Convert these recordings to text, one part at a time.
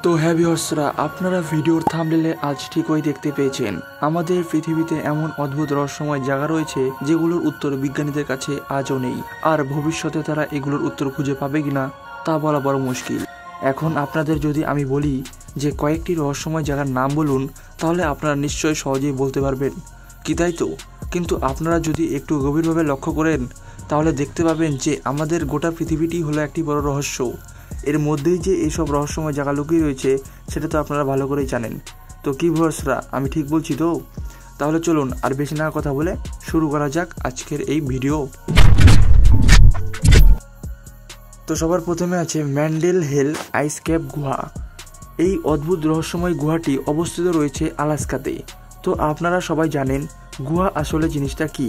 তো হ্যাঁ ভিউয়ার্সরা, আপনারা ভিডিওর থাম্বনেলে আজ ঠিকই দেখতে পেয়েছেন, আমাদের পৃথিবীতে এমন অদ্ভুত রহস্যময় জায়গা রয়েছে যেগুলোর উত্তর বিজ্ঞানীদের কাছে আজও নেই, আর ভবিষ্যতে তারা এগুলোর উত্তর খুঁজে পাবে কিনা তা বলা বড় মুশকিল। এখন আপনাদের যদি আমি বলি যে কয়েকটি রহস্যময় জায়গার নাম বলুন, তাহলে আপনারা নিশ্চয়ই সহজেই বলতে পারবেন কি, তাই তো? কিন্তু আপনারা যদি একটু গভীরভাবে লক্ষ্য করেন তাহলে দেখতে পাবেন যে আমাদের গোটা পৃথিবীটি হলো একটি বড় রহস্য। এর মধ্যেই যে এইসব রহস্যময় জায়গা লুকিয়ে রয়েছে সেটা তো আপনারা ভালো করেই জানেন। তো কি ভিউয়ার্সরা, আমি ঠিক বলছি তো? তাহলে চলুন আর বেশি না কথা বলে শুরু করা যাক আজকের এই ভিডিও। তো সবার প্রথমে আছে ম্যান্ডেল হেল আইস ক্যাপ গুহা। এই অদ্ভুত রহস্যময় গুহাটি অবস্থিত রয়েছে আলাস্কাতে। তো আপনারা সবাই জানেন গুহা আসলে জিনিসটা কি,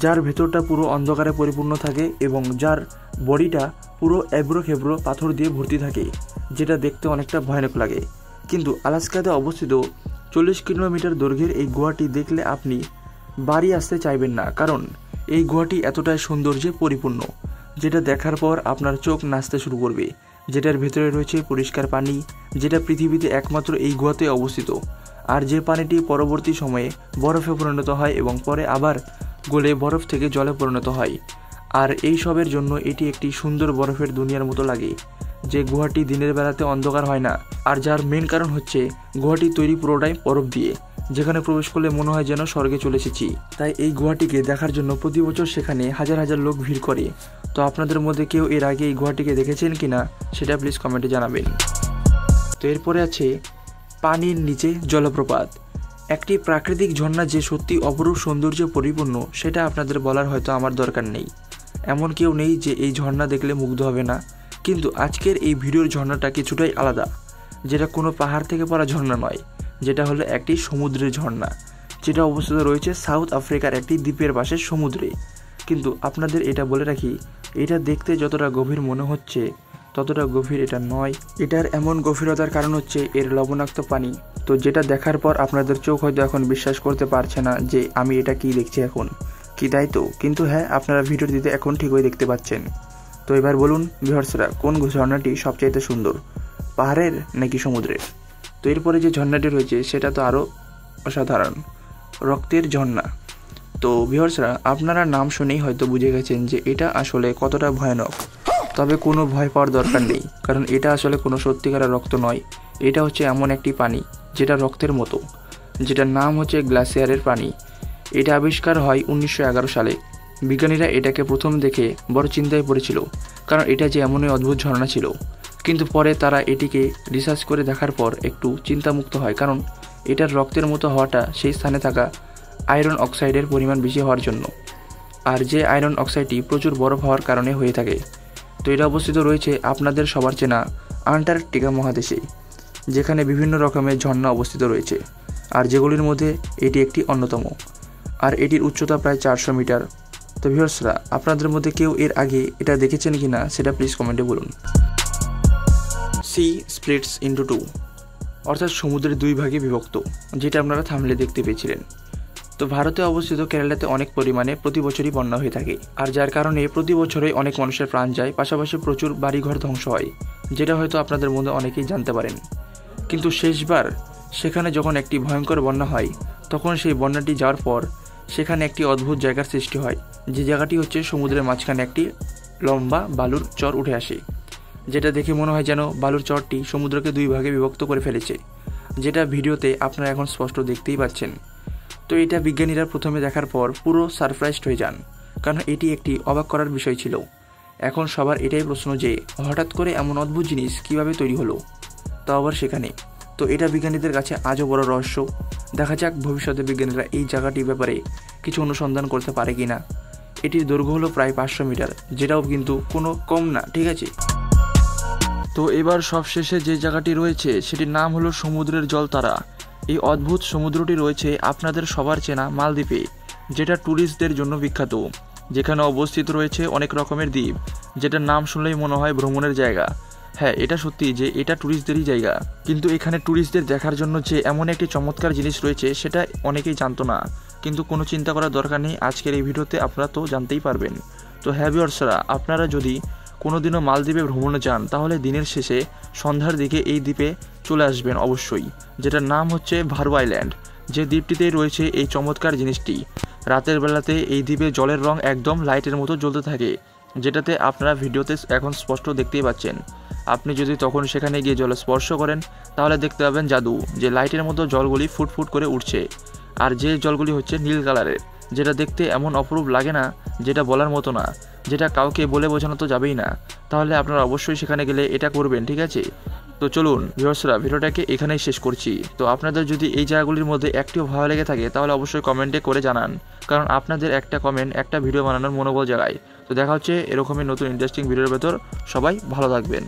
যার ভেতরটা পুরো অন্ধকারে পরিপূর্ণ থাকে এবং যার বডিটা পুরো এবড়ো খেবড়ো পাথর দিয়ে ভর্তি থাকে, যেটা দেখতে অনেকটা ভয়ানক লাগে। কিন্তু আলাস্কাতে অবস্থিত 40 কিলোমিটার দৈর্ঘ্যের এই গুহাটি দেখলে আপনি বাড়ি আসতে চাইবেন না, কারণ এই গুহাটি এতটাই সৌন্দর্যে পরিপূর্ণ, যেটা দেখার পর আপনার চোখ নাচতে শুরু করবে। যেটার ভেতরে রয়েছে পরিষ্কার পানি, যেটা পৃথিবীতে একমাত্র এই গুহাতে অবস্থিত, আর যে পানিটি পরবর্তী সময়ে বরফে পরিণত হয় এবং পরে আবার গলে বরফ থেকে জলে পরিণত হয়। আর এই সবের জন্য এটি একটি সুন্দর বরফের দুনিয়ার মতো লাগে, যে গুহাটি দিনের বেলাতে অন্ধকার হয় না। আর যার মেন কারণ হচ্ছে গুহাটি তৈরি পুরোটাই বরফ দিয়ে, যেখানে প্রবেশ করলে মনে হয় যেন স্বর্গে চলে এসেছি। তাই এই গুহাটিকে দেখার জন্য প্রতি বছর সেখানে হাজার হাজার লোক ভিড় করে। তো আপনাদের মধ্যে কেউ এর আগে এই গুহাটিকে দেখেছেন কিনা সেটা প্লিজ কমেন্টে জানাবেন। তো এরপরে আছে পানির নিচে জলপ্রপাত। একটি প্রাকৃতিক ঝর্ণা যে সত্যি অপরূপ সৌন্দর্যে পরিপূর্ণ সেটা আপনাদের বলার হয়তো আমার দরকার নেই। এমন কেউ নেই যে এই ঝর্ণা দেখলে মুগ্ধ হবে না। কিন্তু আজকের এই ভিডিওর ঝর্ণাটা কিছুটাই আলাদা, যেটা কোনো পাহাড় থেকে পড়া ঝর্ণা নয়, যেটা হলো একটি সমুদ্রের ঝর্ণা, যেটা অবস্থিত রয়েছে সাউথ আফ্রিকার একটি দ্বীপের পাশে সমুদ্রে। কিন্তু আপনাদের এটা বলে রাখি, এটা দেখতে যতটা গভীর মনে হচ্ছে ততটা গভীর এটা নয়। এটার এমন গভীরতার কারণ হচ্ছে এর লবণাক্ত পানি। তো যেটা দেখার পর আপনাদের চোখ হয়তো এখন বিশ্বাস করতে পারছে না যে আমি এটা কি দেখছি এখন, কি তাই তো? কিন্তু হ্যাঁ, আপনারা ভিডিওটিতে এখন ঠিকই দেখতে পাচ্ছেন। তো এবার বলুন ভিউয়ার্সরা, কোন ঝর্ণাটি সবচাইতে সুন্দর, পাহাড়ের নাকি সমুদ্রের? তো এরপরে যে ঝর্ণাটি রয়েছে সেটা তো আরও অসাধারণ, রক্তের ঝর্ণা। তো ভিউয়ার্সরা, আপনারা নাম শুনেই হয়তো বুঝে গেছেন যে এটা আসলে কতটা ভয়ানক। তবে কোনো ভয় পাওয়ার দরকার নেই, কারণ এটা আসলে কোনো সত্যিকারের রক্ত নয়। এটা হচ্ছে এমন একটি পানি যেটা রক্তের মতো, যেটার নাম হচ্ছে গ্লাসিয়ারের পানি। এটা আবিষ্কার হয় 1911 সালে। বিজ্ঞানীরা এটাকে প্রথম দেখে বড় চিন্তায় পড়েছিল, কারণ এটা যে এমনই অদ্ভুত ঝর্ণা ছিল। কিন্তু পরে তারা এটিকে রিসার্চ করে দেখার পর একটু চিন্তামুক্ত হয়, কারণ এটার রক্তের মতো হওয়াটা সেই স্থানে থাকা আয়রন অক্সাইডের পরিমাণ বেশি হওয়ার জন্য, আর যে আয়রন অক্সাইডটি প্রচুর বরফ হওয়ার কারণে হয়ে থাকে। তো এটা অবস্থিত রয়েছে আপনাদের সবার চেনা আন্টার্কটিকা মহাদেশে, যেখানে বিভিন্ন রকমের ঝর্ণা অবস্থিত রয়েছে, আর যেগুলির মধ্যে এটি একটি অন্যতম। আর এটির উচ্চতা প্রায় 400 মিটার। তো ভিউয়ার্সরা, আপনাদের মধ্যে কেউ এর আগে এটা দেখেছেন কিনা সেটা প্লিজ কমেন্টে বলুন। সি স্প্লিটস ইন্টু টু, অর্থাৎ সমুদ্রের দুই ভাগে বিভক্ত, যেটা আপনারা থাম্বনেলে দেখতে পেয়েছিলেন। তো ভারতে অবস্থিত কেরালাতে অনেক পরিমাণে প্রতি বছরই বন্যা হয়ে থাকে, আর যার কারণে প্রতি বছরে অনেক মানুষের প্রাণ যায়, পাশাপাশি প্রচুর বাড়িঘর ধ্বংস হয়, যেটা হয়তো আপনাদের মধ্যে অনেকেই জানতে পারেন। কিন্তু শেষবার সেখানে যখন একটি ভয়ঙ্কর বন্যা হয়, তখন সেই বন্যাটি যাওয়ার পর সেখানে একটি অদ্ভুত জায়গার সৃষ্টি হয়, যে জায়গাটি হচ্ছে সমুদ্রের মাঝখানে একটি লম্বা বালুর চর উঠে আসে, যেটা দেখে মনে হয় যেন বালুর চরটি সমুদ্রকে দুই ভাগে বিভক্ত করে ফেলেছে, যেটা ভিডিওতে আপনারা এখন স্পষ্ট দেখতেই পাচ্ছেন। তো এটা বিজ্ঞানীরা প্রথমে দেখার পর পুরো সারপ্রাইজড হয়ে যান, কারণ এটি একটি অবাক করার বিষয় ছিল। এখন সবার এটাই প্রশ্ন যে হঠাৎ করে এমন অদ্ভুত জিনিস কিভাবে তৈরি হলো, তাও আবার সেখানে। তো এটা বিজ্ঞানীদের কাছে আজও বড় রহস্য। দেখা যাক ভবিষ্যতে বিজ্ঞানীরা এই জায়গাটির ব্যাপারে কিছু অনুসন্ধান করতে পারে কিনা। এটির দৈর্ঘ্য হলো প্রায় 500 মিটার, যেটাও কিন্তু কোনো কম না, ঠিক আছে? তো এবার সবশেষে যে জায়গাটি রয়েছে সেটির নাম হলো সমুদ্রের জলতারা। এই অদ্ভুত সমুদ্রটি রয়েছে আপনাদের সবার চেনা মালদ্বীপে, যেটা ট্যুরিস্টদের জন্য বিখ্যাত, যেখানে অবস্থিত রয়েছে অনেক রকমের দ্বীপ, যেটার নাম শুনলেই মনে হয় ভ্রমণের জায়গা। হ্যাঁ, এটা সত্যি যে এটা ট্যুরিস্টদেরই জায়গা, কিন্তু এখানে ট্যুরিস্টদের দেখার জন্য যে এমন একটি চমৎকার জিনিস রয়েছে সেটা অনেকেই জানতো না। কিন্তু কোনো চিন্তা করার দরকার নেই, আজকের এই ভিডিওতে আপনারা তো জানতেই পারবেন। তো হ্যাঁ ভিউয়ার্সরা, আপনারা যদি কোনোদিনও মালদ্বীপে ভ্রমণে যান তাহলে দিনের শেষে সন্ধ্যার দিকে এই দ্বীপে চলে আসবেন অবশ্যই, যেটার নাম হচ্ছে ভারু আইল্যান্ড। যে দ্বীপটিতেই রয়েছে এই চমৎকার জিনিসটি। রাতের বেলাতে এই দ্বীপে জলের রং একদম লাইটের মতো জ্বলতে থাকে, যেটাতে আপনারা ভিডিওতে এখন স্পষ্ট দেখতেই পাচ্ছেন। আপনি যদি তখন সেখানে গিয়ে জলে স্পর্শ করেন তাহলে দেখতে পাবেন জাদু, যে লাইটের মতো জলগুলি ফুটফুট করে উঠছে। আর যে জলগুলি হচ্ছে নীল কালারের, যেটা দেখতে এমন অপরূপ লাগে না, যেটা বলার মতো না, যেটা কাউকে বলে বোঝানো তো যাবেই না। তাহলে আপনারা অবশ্যই সেখানে গেলে এটা করবেন, ঠিক আছে? তো চলুন ভিউয়ার্সরা, ভিডিওটাকে এখানেই শেষ করছি। তো আপনাদের যদি এই জায়গাগুলির মধ্যে একটিও ভালো লেগে থাকে তাহলে অবশ্যই কমেন্টে করে জানান, কারণ আপনাদের একটা কমেন্ট একটা ভিডিও বানানোর মনোবল জাগায়। তো দেখা হচ্ছে এরকমই নতুন ইন্টারেস্টিং ভিডিওর ভেতর। সবাই ভালো থাকবেন।